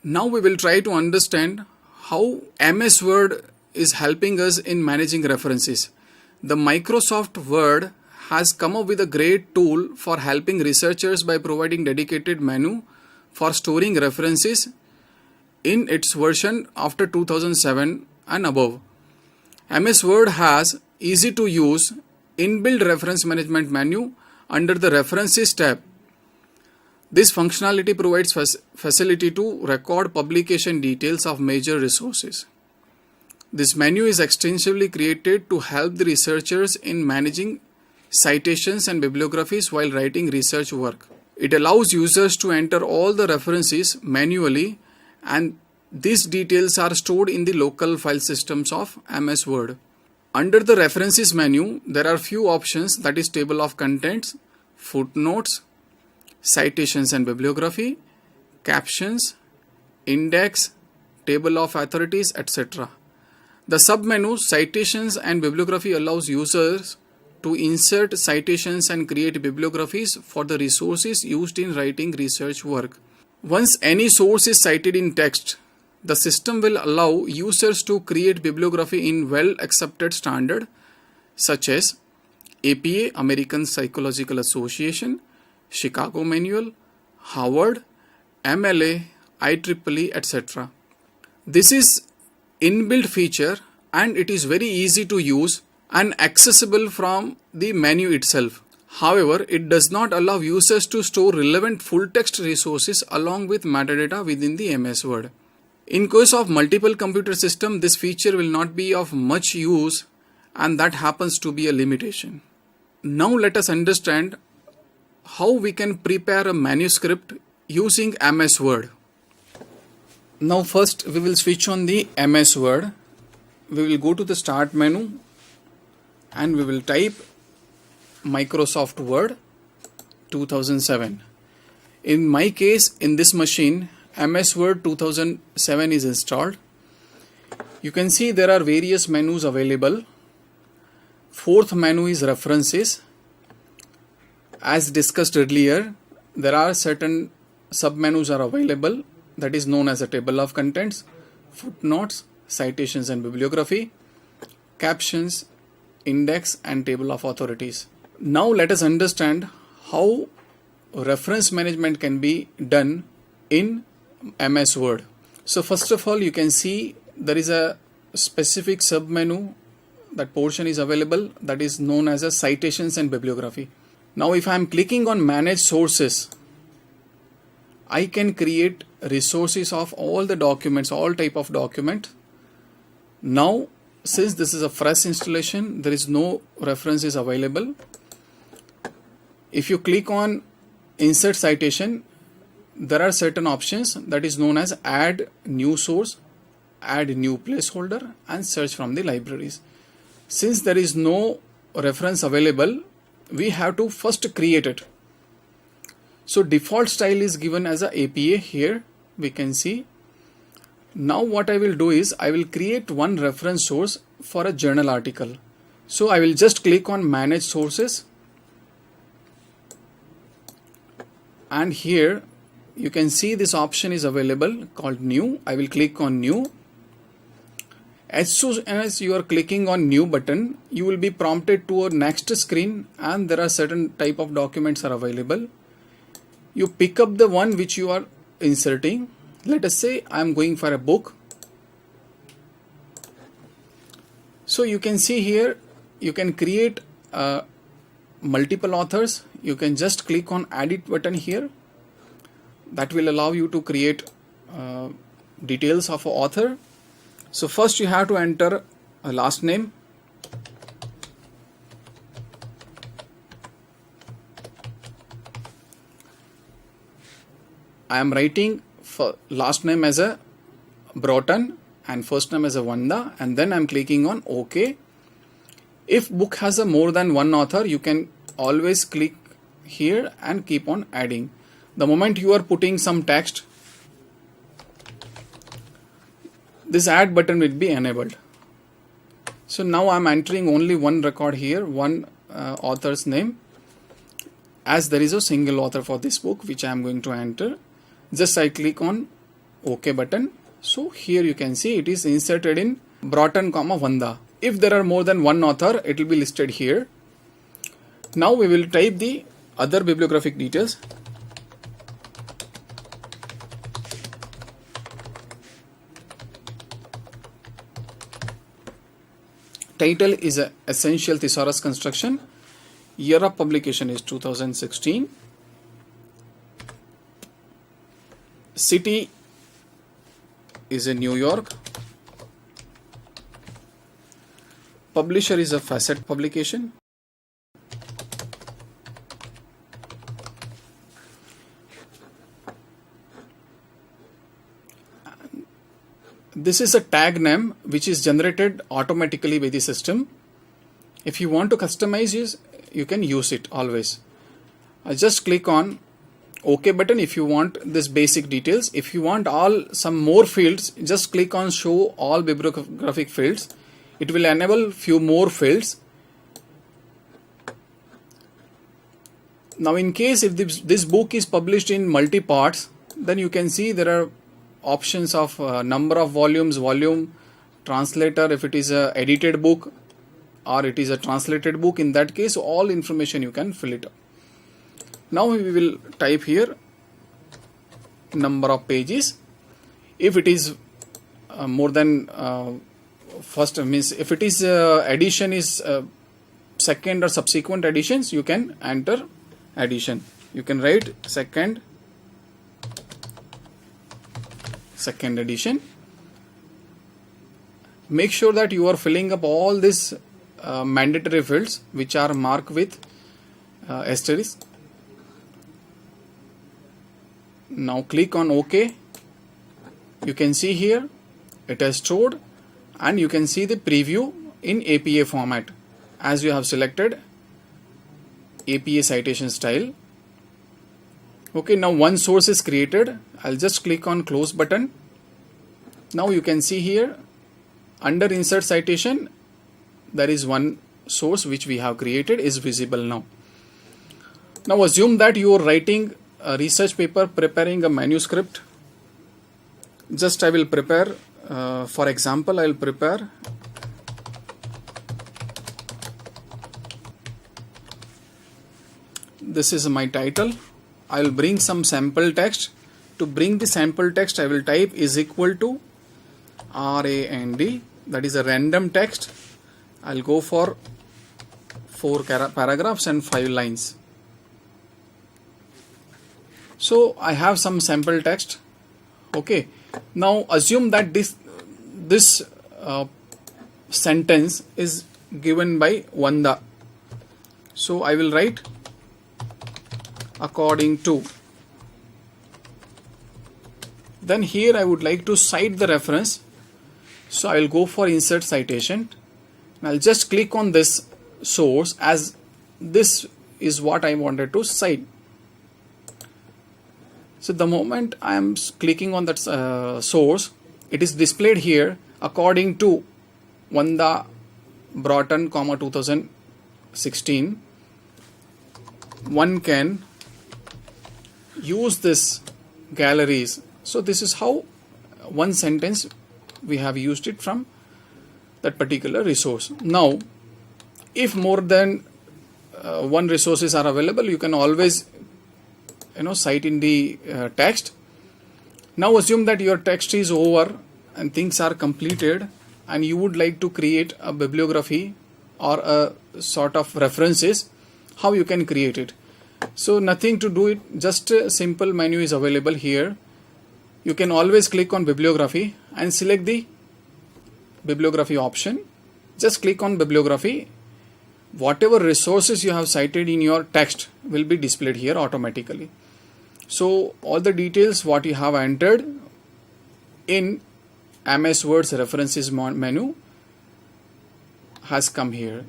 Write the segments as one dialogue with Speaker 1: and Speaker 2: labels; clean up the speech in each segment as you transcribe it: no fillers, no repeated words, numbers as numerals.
Speaker 1: Now we will try to understand how MS Word is helping us in managing references. The Microsoft Word has come up with a great tool for helping researchers by providing dedicated menu for storing references in its version after 2007 and above. MS Word has easy to use inbuilt reference management menu under the References tab. This functionality provides facility to record publication details of major resources. This menu is extensively created to help the researchers in managing citations and bibliographies while writing research work. It allows users to enter all the references manually, and these details are stored in the local file systems of MS Word. Under the References menu, there are few options, that is table of contents, footnotes, citations and bibliography, captions, index, table of authorities, etc. The submenu Citations and Bibliography allows users to insert citations and create bibliographies for the resources used in writing research work. Once any source is cited in text, the system will allow users to create bibliography in well-accepted standard such as APA, American Psychological Association, Chicago Manual, Harvard, MLA, IEEE, etc. This is inbuilt feature and it is very easy to use and accessible from the menu itself. However, it does not allow users to store relevant full text resources along with metadata within the MS Word. In case of multiple computer system, this feature will not be of much use, and that happens to be a limitation. Now let us understand how we can prepare a manuscript using MS Word. Now first we will switch on the MS Word. We will go to the Start menu and we will type Microsoft Word 2007. In my case, in this machine, MS Word 2007 is installed. You can see there are various menus available. Fourth menu is References. As discussed earlier, there are certain submenus are available, that is known as a table of contents, footnotes, citations and bibliography, captions, index and table of authorities. Now let us understand how reference management can be done in MS Word. So first of all, you can see there is a specific submenu, that portion is available, that is known as a citations and bibliography. Now if I am clicking on manage sources, I can create resources of all the documents, all type of document. Now since this is a fresh installation, there is no references available. If you click on insert citation, there are certain options, that is known as add new source, add new placeholder and search from the libraries. Since there is no reference available, we have to first create it. So default style is given as a APA. Here we can see. Now what I will do is I will create one reference source for a journal article. So I will just click on manage sources, and here you can see this option is available called new. I will click on new. As soon as you are clicking on new button, you will be prompted to a next screen, and there are certain type of documents are available. You pick up the one which you are inserting. Let us say I am going for a book. So you can see here you can create multiple authors. You can just click on edit button here. That will allow you to create details of an author. So first you have to enter a last name. I am writing for last name as a Broughton and first name as a Vanda, and then I am clicking on OK. If book has a more than one author, you can always click here and keep on adding. The moment you are putting some text, this add button will be enabled. So now I am entering only one record here, one author's name, as there is a single author for this book which I am going to enter. Just I click on OK button. So here you can see it is inserted in Broughton, Vanda. If there are more than one author, it will be listed here. Now we will type the other bibliographic details. Title is a Essential Thesaurus Construction. Year of publication is 2016. City is in New York. Publisher is a Facet publication. This is a tag name which is generated automatically by the system. If you want to customize it, you can use it always. Just click on OK button if you want this basic details. If you want some more fields, just click on show all bibliographic fields. It will enable few more fields. Now in case if this book is published in multi parts, then you can see there are options of number of volumes, volume, translator, if it is a edited book or it is a translated book. In that case, all information you can fill it up. Now we will type here number of pages. If it is more than first, means if it is addition is second or subsequent additions, you can enter addition. You can write second edition. Make sure that you are filling up all these mandatory fields which are marked with asterisk. Now click on OK. You can see here it has stored, and you can see the preview in APA format as you have selected APA citation style. Okay, now one source is created. I'll just click on close button. Now you can see here under insert citation there is one source which we have created is visible now. Now assume that you are writing a research paper, preparing a manuscript. Just I will prepare, for example, I will prepare this is my title. I will bring some sample text. To bring the sample text, I will type is equal to RAND, that is a random text. I'll go for 4 paragraphs and 5 lines. So I have some sample text. Okay. Now assume that this sentence is given by Vanda. So I will write according to. Then here I would like to cite the reference. So I will go for insert citation. I'll just click on this source as this is what I wanted to cite. So the moment I am clicking on that source, it is displayed here according to Vanda Broughton, 2016. One can use this galleries. So this is how one sentence we have used it from that particular resource. Now, if more than one resources are available, you can always cite in the text. Now assume that your text is over and things are completed and you would like to create a bibliography or a sort of references. How you can create it? So nothing to do it, just a simple menu is available here. You can always click on bibliography and select the bibliography option. Just click on bibliography. Whatever resources you have cited in your text will be displayed here automatically. So all the details what you have entered in MS Word's references menu has come here.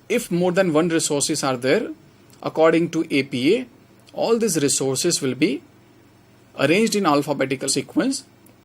Speaker 1: If more than one resources are there, according to APA, all these resources will be arranged in alphabetical sequence